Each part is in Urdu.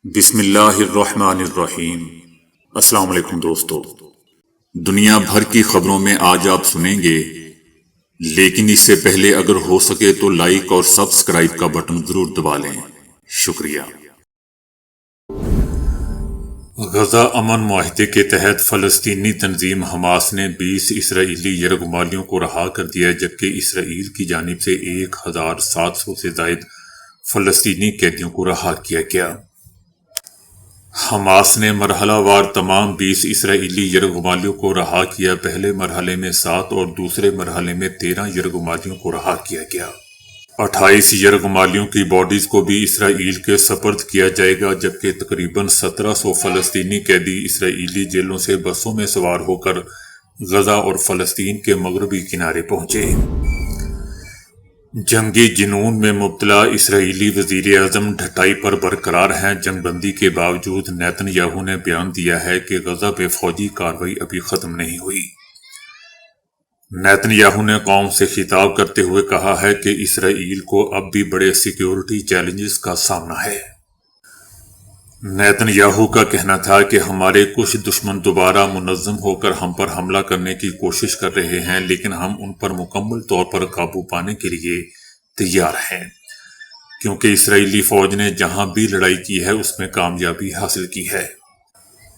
بسم اللہ الرحمن الرحیم۔ السلام علیکم دوستو، دنیا بھر کی خبروں میں آج آپ سنیں گے، لیکن اس سے پہلے اگر ہو سکے تو لائک اور سبسکرائب کا بٹن ضرور دبا لیں۔ شکریہ۔ غزہ امن معاہدے کے تحت فلسطینی تنظیم حماس نے 20 اسرائیلی یرغمالیوں کو رہا کر دیا، جبکہ اسرائیل کی جانب سے 1700 سے زائد فلسطینی قیدیوں کو رہا کیا گیا۔ حماس نے مرحلہ وار تمام 20 اسرائیلی یرغمالیوں کو رہا کیا۔ پہلے مرحلے میں 7 اور دوسرے مرحلے میں 13 یرغمالیوں کو رہا کیا گیا۔ 28 یرغمالیوں کی باڈیز کو بھی اسرائیل کے سپرد کیا جائے گا، جبکہ تقریباً 1700 فلسطینی قیدی اسرائیلی جیلوں سے بسوں میں سوار ہو کر غزہ اور فلسطین کے مغربی کنارے پہنچے۔ جنگی جنون میں مبتلا اسرائیلی وزیر اعظم ڈھٹائی پر برقرار ہیں۔ جنگ بندی کے باوجود نیتن یاہو نے بیان دیا ہے کہ غزہ پہ فوجی کارروائی ابھی ختم نہیں ہوئی۔ نیتن یاہو نے قوم سے خطاب کرتے ہوئے کہا ہے کہ اسرائیل کو اب بھی بڑے سیکیورٹی چیلنجز کا سامنا ہے۔ نیتن یاہو کا کہنا تھا کہ ہمارے کچھ دشمن دوبارہ منظم ہو کر ہم پر حملہ کرنے کی کوشش کر رہے ہیں، لیکن ہم ان پر مکمل طور پر قابو پانے کے لیے تیار ہیں، کیونکہ اسرائیلی فوج نے جہاں بھی لڑائی کی ہے اس میں کامیابی حاصل کی ہے۔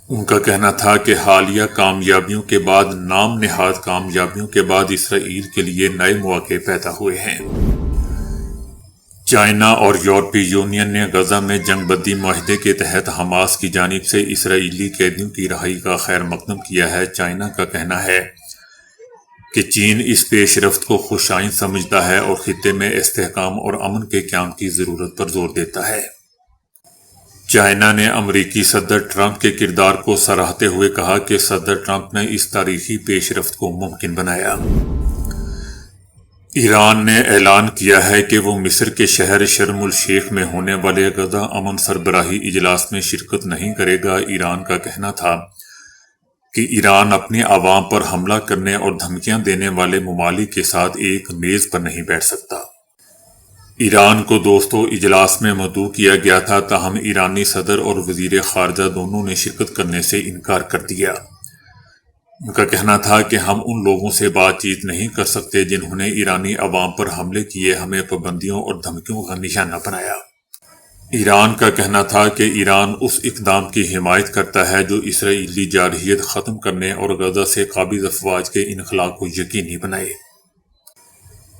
ان کا کہنا تھا کہ حالیہ کامیابیوں کے بعد، نام نہاد کامیابیوں کے بعد، اسرائیل کے لیے نئے مواقع پیدا ہوئے ہیں۔ چائنا اور یورپی یونین نے غزہ میں جنگ بندی معاہدے کے تحت حماس کی جانب سے اسرائیلی قیدیوں کی رہائی کا خیر مقدم کیا ہے۔ چائنا کا کہنا ہے کہ چین اس پیش رفت کو خوش آئند سمجھتا ہے اور خطے میں استحکام اور امن کے قیام کی ضرورت پر زور دیتا ہے۔ چائنا نے امریکی صدر ٹرمپ کے کردار کو سراہتے ہوئے کہا کہ صدر ٹرمپ نے اس تاریخی پیش رفت کو ممکن بنایا۔ ایران نے اعلان کیا ہے کہ وہ مصر کے شہر شرم الشیخ میں ہونے والے غزہ امن سربراہی اجلاس میں شرکت نہیں کرے گا۔ ایران کا کہنا تھا کہ ایران اپنی عوام پر حملہ کرنے اور دھمکیاں دینے والے ممالک کے ساتھ ایک میز پر نہیں بیٹھ سکتا۔ ایران کو دوستو اجلاس میں مدعو کیا گیا تھا، تاہم ایرانی صدر اور وزیر خارجہ دونوں نے شرکت کرنے سے انکار کر دیا۔ ان کا کہنا تھا کہ ہم ان لوگوں سے بات چیت نہیں کر سکتے جنہوں نے ایرانی عوام پر حملے کیے، ہمیں پابندیوں اور دھمکیوں کا نشانہ بنایا۔ ایران کا کہنا تھا کہ ایران اس اقدام کی حمایت کرتا ہے جو اسرائیلی جارحیت ختم کرنے اور غزہ سے قابض افواج کے انخلاء کو یقینی بنائے۔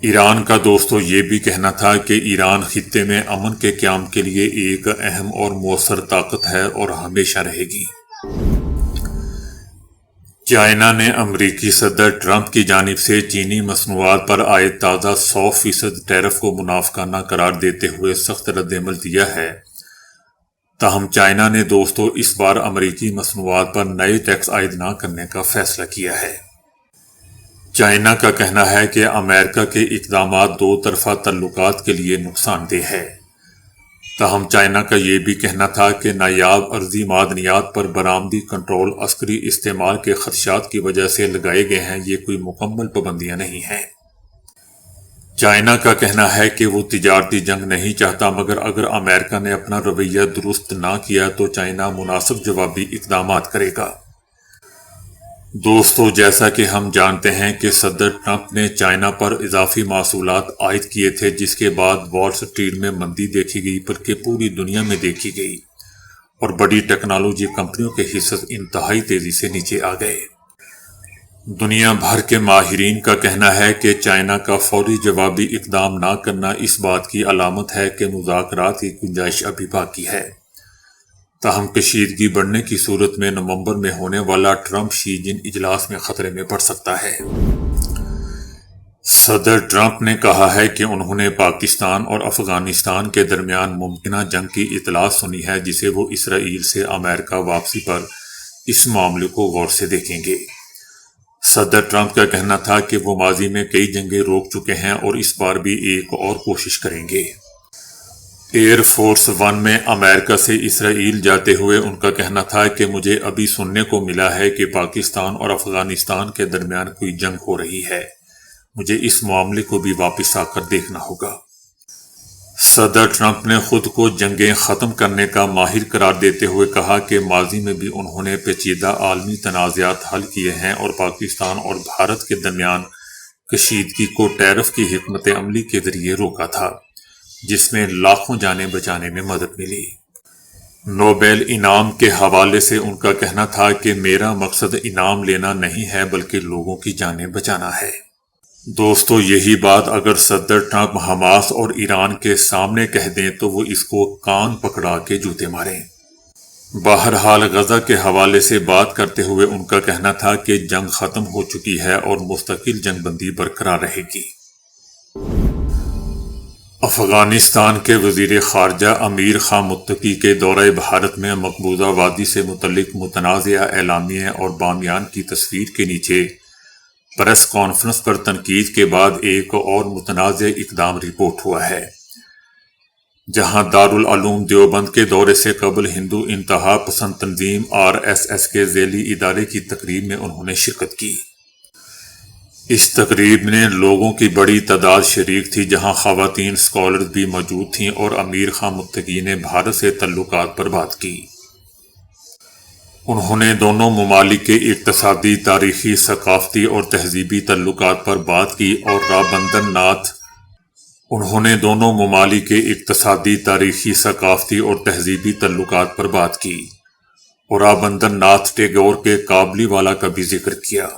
ایران کا دوستو یہ بھی کہنا تھا کہ ایران خطے میں امن کے قیام کے لیے ایک اہم اور مؤثر طاقت ہے اور ہمیشہ رہے گی۔ چائنا نے امریکی صدر ٹرمپ کی جانب سے چینی مصنوعات پر عائد تازہ 100% ٹیرف کو منافقانہ قرار دیتے ہوئے سخت رد عمل دیا ہے، تاہم چائنا نے دوستو اس بار امریکی مصنوعات پر نئے ٹیکس عائد نہ کرنے کا فیصلہ کیا ہے۔ چائنا کا کہنا ہے کہ امریکہ کے اقدامات دو طرفہ تعلقات کے لیے نقصان دہ ہے، تاہم چائنا کا یہ بھی کہنا تھا کہ نایاب ارضی معدنیات پر برآمدی کنٹرول عسکری استعمال کے خدشات کی وجہ سے لگائے گئے ہیں، یہ کوئی مکمل پابندیاں نہیں ہیں۔ چائنا کا کہنا ہے کہ وہ تجارتی جنگ نہیں چاہتا، مگر اگر امریکہ نے اپنا رویہ درست نہ کیا تو چائنا مناسب جوابی اقدامات کرے گا۔ دوستو جیسا کہ ہم جانتے ہیں کہ صدر ٹرمپ نے چائنا پر اضافی محصولات عائد کیے تھے، جس کے بعد وال سٹریٹ میں مندی دیکھی گئی، بلکہ پوری دنیا میں دیکھی گئی، اور بڑی ٹیکنالوجی کمپنیوں کے حصے انتہائی تیزی سے نیچے آ گئے۔ دنیا بھر کے ماہرین کا کہنا ہے کہ چائنا کا فوری جوابی اقدام نہ کرنا اس بات کی علامت ہے کہ مذاکرات کی گنجائش ابھی باقی ہے، تاہم کشیدگی بڑھنے کی صورت میں نومبر میں ہونے والا ٹرمپ شی جن اجلاس میں خطرے میں پڑ سکتا ہے۔ صدر ٹرمپ نے کہا ہے کہ انہوں نے پاکستان اور افغانستان کے درمیان ممکنہ جنگ کی اطلاع سنی ہے، جسے وہ اسرائیل سے امریکہ واپسی پر اس معاملے کو غور سے دیکھیں گے۔ صدر ٹرمپ کا کہنا تھا کہ وہ ماضی میں کئی جنگیں روک چکے ہیں اور اس بار بھی ایک اور کوشش کریں گے۔ ایئر فورس ون میں امریکہ سے اسرائیل جاتے ہوئے ان کا کہنا تھا کہ مجھے ابھی سننے کو ملا ہے کہ پاکستان اور افغانستان کے درمیان کوئی جنگ ہو رہی ہے، مجھے اس معاملے کو بھی واپس آ کر دیکھنا ہوگا۔ صدر ٹرمپ نے خود کو جنگیں ختم کرنے کا ماہر قرار دیتے ہوئے کہا کہ ماضی میں بھی انہوں نے پیچیدہ عالمی تنازعات حل کیے ہیں اور پاکستان اور بھارت کے درمیان کشیدگی کو ٹیرف کی حکمت عملی کے ذریعے روکا تھا، جس میں لاکھوں جانیں بچانے میں مدد ملی۔ نوبیل انعام کے حوالے سے ان کا کہنا تھا کہ میرا مقصد انعام لینا نہیں ہے بلکہ لوگوں کی جانیں بچانا ہے۔ دوستو، یہی بات اگر صدر ٹرمپ حماس اور ایران کے سامنے کہہ دیں تو وہ اس کو کان پکڑا کے جوتے ماریں۔ بہرحال غزہ کے حوالے سے بات کرتے ہوئے ان کا کہنا تھا کہ جنگ ختم ہو چکی ہے اور مستقل جنگ بندی برقرار رہے گی۔ افغانستان کے وزیر خارجہ امیر خان متقی کے دورہ بھارت میں مقبوضہ وادی سے متعلق متنازعہ اعلامیے اور بامیان کی تصویر کے نیچے پریس کانفرنس پر تنقید کے بعد ایک اور متنازع اقدام رپورٹ ہوا ہے، جہاں دارالعلوم دیوبند کے دورے سے قبل ہندو انتہا پسند تنظیم RSS کے ذیلی ادارے کی تقریب میں انہوں نے شرکت کی۔ اس تقریب میں لوگوں کی بڑی تعداد شریک تھی، جہاں خواتین اسکالرز بھی موجود تھیں، اور امیر خان متقی نے بھارت سے تعلقات پر بات کی۔ انہوں نے دونوں ممالک کے اقتصادی، تاریخی، ثقافتی اور تہذیبی تعلقات پر بات کی اور رابندر ناتھ ٹیگور کے کابلی والا کا بھی ذکر کیا۔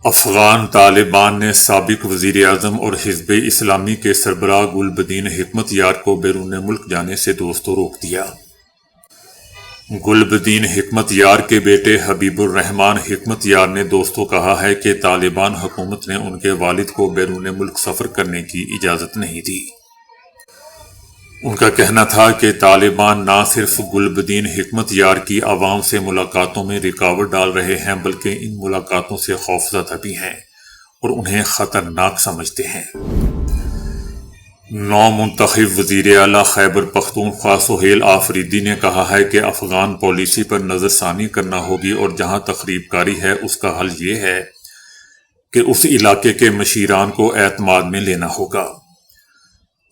افغان طالبان نے سابق وزیر اعظم اور حزب اسلامی کے سربراہ گلبدین حکمت یار کو بیرون ملک جانے سے دوستوں روک دیا۔ گلبدین حکمت یار کے بیٹے حبیب الرحمان حکمت یار نے دوستوں کہا ہے کہ طالبان حکومت نے ان کے والد کو بیرون ملک سفر کرنے کی اجازت نہیں دی۔ ان کا کہنا تھا کہ طالبان نہ صرف گلبدین حکمت یار کی عوام سے ملاقاتوں میں رکاوٹ ڈال رہے ہیں بلکہ ان ملاقاتوں سے خوفزدہ بھی ہیں اور انہیں خطرناک سمجھتے ہیں۔ نو منتخب وزیر اعلیٰ خیبر پختونخوا سہیل آفریدی نے کہا ہے کہ افغان پالیسی پر نظر ثانی کرنا ہوگی اور جہاں تخریب کاری ہے اس کا حل یہ ہے کہ اس علاقے کے مشیران کو اعتماد میں لینا ہوگا۔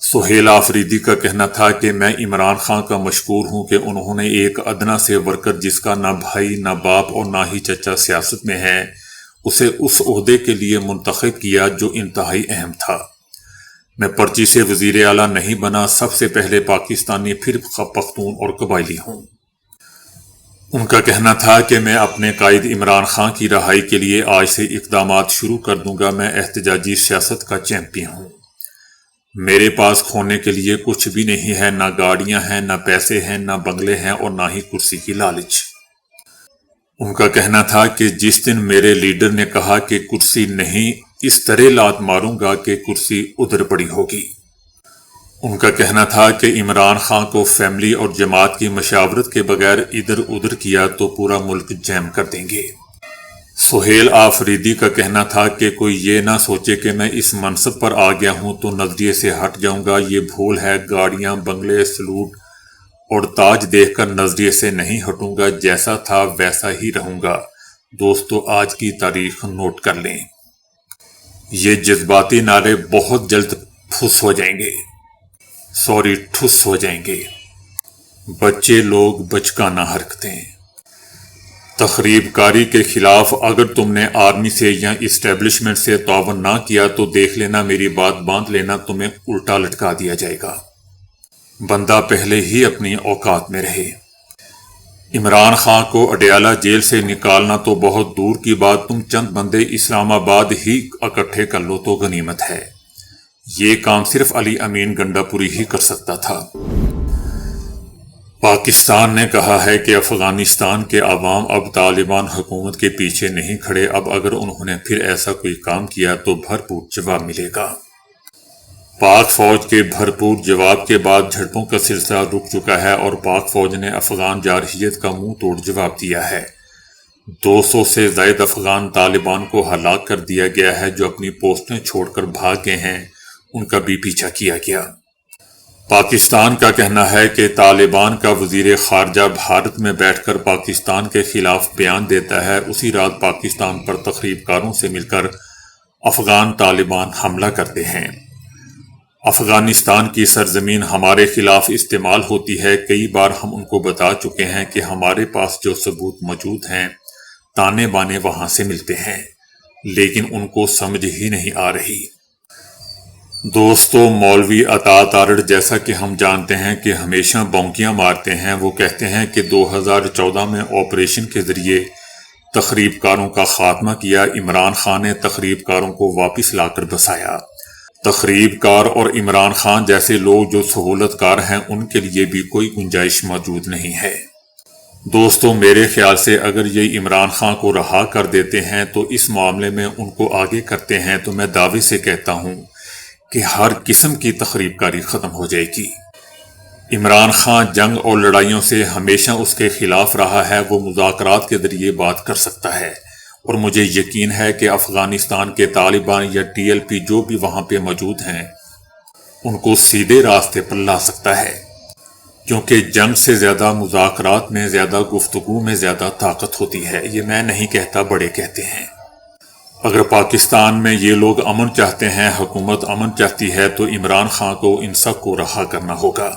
سہیل آفریدی کا کہنا تھا کہ میں عمران خان کا مشکور ہوں کہ انہوں نے ایک ادنا سے ورکر جس کا نہ بھائی نہ باپ اور نہ ہی چچا سیاست میں ہے اسے اس عہدے کے لیے منتخب کیا جو انتہائی اہم تھا۔ میں پرچی سے وزیر اعلیٰ نہیں بنا، سب سے پہلے پاکستانی پھر پختون اور قبائلی ہوں۔ ان کا کہنا تھا کہ میں اپنے قائد عمران خان کی رہائی کے لیے آج سے اقدامات شروع کر دوں گا۔ میں احتجاجی سیاست کا چیمپئن ہوں۔ میرے پاس کھونے کے لیے کچھ بھی نہیں ہے، نہ گاڑیاں ہیں، نہ پیسے ہیں، نہ بنگلے ہیں اور نہ ہی کرسی کی لالچ۔ ان کا کہنا تھا کہ جس دن میرے لیڈر نے کہا کہ کرسی نہیں، اس طرح لات ماروں گا کہ کرسی ادھر پڑی ہوگی۔ ان کا کہنا تھا کہ عمران خان کو فیملی اور جماعت کی مشاورت کے بغیر ادھر ادھر کیا تو پورا ملک جیم کر دیں گے۔ سہیل آفریدی کا کہنا تھا کہ کوئی یہ نہ سوچے کہ میں اس منصب پر آ گیا ہوں تو نظریے سے ہٹ جاؤں گا، یہ بھول ہے۔ گاڑیاں، بنگلے، سلوٹ اور تاج دیکھ کر نظریے سے نہیں ہٹوں گا، جیسا تھا ویسا ہی رہوں گا۔ دوستو، آج کی تاریخ نوٹ کر لیں۔ یہ جذباتی نعرے بہت جلد ٹھس ہو جائیں گے۔ بچے لوگ بچکانہ حرکتیں۔ تخریب کاری کے خلاف اگر تم نے آرمی سے یا اسٹیبلشمنٹ سے تعاون نہ کیا تو دیکھ لینا، میری بات باندھ لینا، تمہیں الٹا لٹکا دیا جائے گا۔ بندہ پہلے ہی اپنی اوقات میں رہے۔ عمران خان کو اڈیالہ جیل سے نکالنا تو بہت دور کی بات، تم چند بندے اسلام آباد ہی اکٹھے کر لو تو غنیمت ہے۔ یہ کام صرف علی امین گنڈا پوری ہی کر سکتا تھا۔ پاکستان نے کہا ہے کہ افغانستان کے عوام اب طالبان حکومت کے پیچھے نہیں کھڑے، اب اگر انہوں نے پھر ایسا کوئی کام کیا تو بھرپور جواب ملے گا۔ پاک فوج کے بھرپور جواب کے بعد جھڑپوں کا سلسلہ رک چکا ہے اور پاک فوج نے افغان جارحیت کا منہ توڑ جواب دیا ہے۔ 200 سے زائد افغان طالبان کو ہلاک کر دیا گیا ہے جو اپنی پوسٹیں چھوڑ کر بھاگ گئے ہیں، ان کا بھی پیچھا کیا گیا۔ پاکستان کا کہنا ہے کہ طالبان کا وزیر خارجہ بھارت میں بیٹھ کر پاکستان کے خلاف بیان دیتا ہے، اسی رات پاکستان پر تخریب کاروں سے مل کر افغان طالبان حملہ کرتے ہیں۔ افغانستان کی سرزمین ہمارے خلاف استعمال ہوتی ہے۔ کئی بار ہم ان کو بتا چکے ہیں کہ ہمارے پاس جو ثبوت موجود ہیں تانے بانے وہاں سے ملتے ہیں، لیکن ان کو سمجھ ہی نہیں آ رہی۔ دوستو، مولوی عطا تارڑ جیسا کہ ہم جانتے ہیں کہ ہمیشہ بونکیاں مارتے ہیں، وہ کہتے ہیں کہ 2014 میں آپریشن کے ذریعے تخریب کاروں کا خاتمہ کیا، عمران خان نے تخریب کاروں کو واپس لا کر بسایا۔ تخریب کار اور عمران خان جیسے لوگ جو سہولت کار ہیں، ان کے لیے بھی کوئی گنجائش موجود نہیں ہے۔ دوستو، میرے خیال سے اگر یہ عمران خان کو رہا کر دیتے ہیں تو اس معاملے میں ان کو آگے کرتے ہیں تو میں دعوے سے کہتا ہوں کہ ہر قسم کی تخریب کاری ختم ہو جائے گی۔ عمران خان جنگ اور لڑائیوں سے ہمیشہ اس کے خلاف رہا ہے، وہ مذاکرات کے ذریعے بات کر سکتا ہے، اور مجھے یقین ہے کہ افغانستان کے طالبان یا ٹی ایل پی جو بھی وہاں پہ موجود ہیں ان کو سیدھے راستے پر لا سکتا ہے، کیونکہ جنگ سے زیادہ مذاکرات میں، زیادہ گفتگو میں زیادہ طاقت ہوتی ہے۔ یہ میں نہیں کہتا، بڑے کہتے ہیں۔ اگر پاکستان میں یہ لوگ امن چاہتے ہیں، حکومت امن چاہتی ہے، تو عمران خان کو ان سب کو رہا کرنا ہوگا۔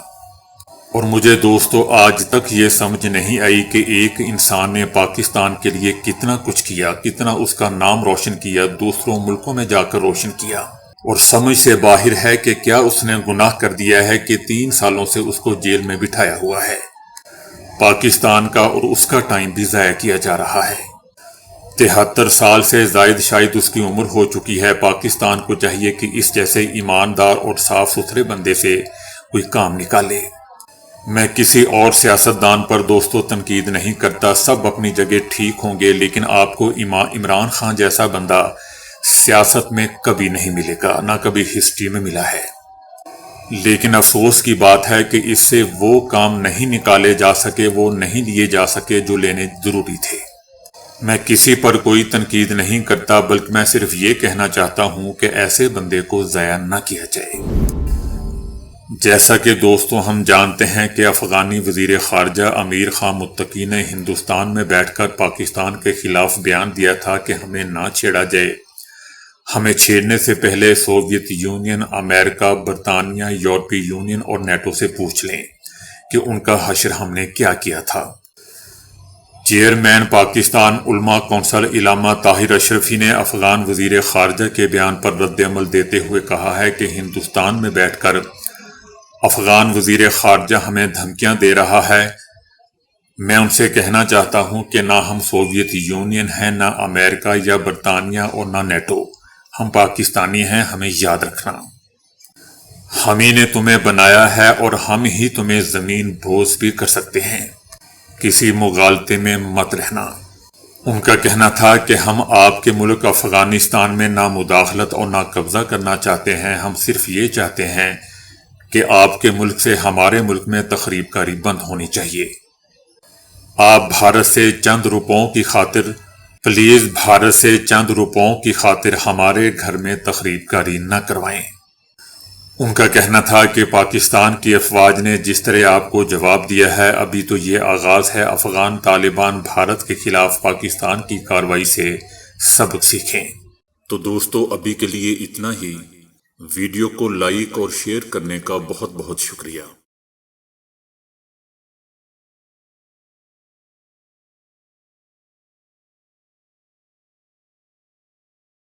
اور مجھے دوستو آج تک یہ سمجھ نہیں آئی کہ ایک انسان نے پاکستان کے لیے کتنا کچھ کیا، کتنا اس کا نام روشن کیا، دوسروں ملکوں میں جا کر روشن کیا، اور سمجھ سے باہر ہے کہ کیا اس نے گناہ کر دیا ہے کہ 3 سالوں سے اس کو جیل میں بٹھایا ہوا ہے۔ پاکستان کا اور اس کا ٹائم بھی ضائع کیا جا رہا ہے۔ 73 سال سے زائد شاید اس کی عمر ہو چکی ہے۔ پاکستان کو چاہیے کہ اس جیسے ایماندار اور صاف ستھرے بندے سے کوئی کام نکالے۔ میں کسی اور سیاستدان پر دوستو تنقید نہیں کرتا، سب اپنی جگہ ٹھیک ہوں گے، لیکن آپ کو عمران خان جیسا بندہ سیاست میں کبھی نہیں ملے گا، نہ کبھی ہسٹری میں ملا ہے۔ لیکن افسوس کی بات ہے کہ اس سے وہ کام نہیں نکالے جا سکے، وہ نہیں لیے جا سکے جو لینے ضروری تھے۔ میں کسی پر کوئی تنقید نہیں کرتا، بلکہ میں صرف یہ کہنا چاہتا ہوں کہ ایسے بندے کو ضائع نہ کیا جائے۔ جیسا کہ دوستو ہم جانتے ہیں کہ افغانی وزیر خارجہ امیر خان متقی نے ہندوستان میں بیٹھ کر پاکستان کے خلاف بیان دیا تھا کہ ہمیں نہ چھیڑا جائے، ہمیں چھیڑنے سے پہلے سوویت یونین، امریکہ، برطانیہ، یورپی یونین اور نیٹو سے پوچھ لیں کہ ان کا حشر ہم نے کیا کیا تھا۔ چیئرمین پاکستان علماء کونسل علامہ طاہر اشرفی نے افغان وزیر خارجہ کے بیان پر رد عمل دیتے ہوئے کہا ہے کہ ہندوستان میں بیٹھ کر افغان وزیر خارجہ ہمیں دھمکیاں دے رہا ہے۔ میں ان سے کہنا چاہتا ہوں کہ نہ ہم سوویت یونین ہیں، نہ امریکہ یا برطانیہ اور نہ نیٹو، ہم پاکستانی ہیں، ہمیں یاد رکھنا۔ ہم ہی نے تمہیں بنایا ہے اور ہم ہی تمہیں زمین بوس بھی کر سکتے ہیں، کسی مغالطے میں مت رہنا۔ ان کا کہنا تھا کہ ہم آپ کے ملک افغانستان میں نہ مداخلت اور نہ قبضہ کرنا چاہتے ہیں، ہم صرف یہ چاہتے ہیں کہ آپ کے ملک سے ہمارے ملک میں تخریب کاری بند ہونی چاہیے۔ آپ بھارت سے چند روپوں کی خاطر، پلیز بھارت سے چند روپوں کی خاطر ہمارے گھر میں تخریب کاری نہ کروائیں۔ ان کا کہنا تھا کہ پاکستان کی افواج نے جس طرح آپ کو جواب دیا ہے، ابھی تو یہ آغاز ہے، افغان طالبان بھارت کے خلاف پاکستان کی کارروائی سے سبق سیکھیں۔ تو دوستو ابھی کے لیے اتنا ہی۔ ویڈیو کو لائک اور شیئر کرنے کا بہت بہت شکریہ۔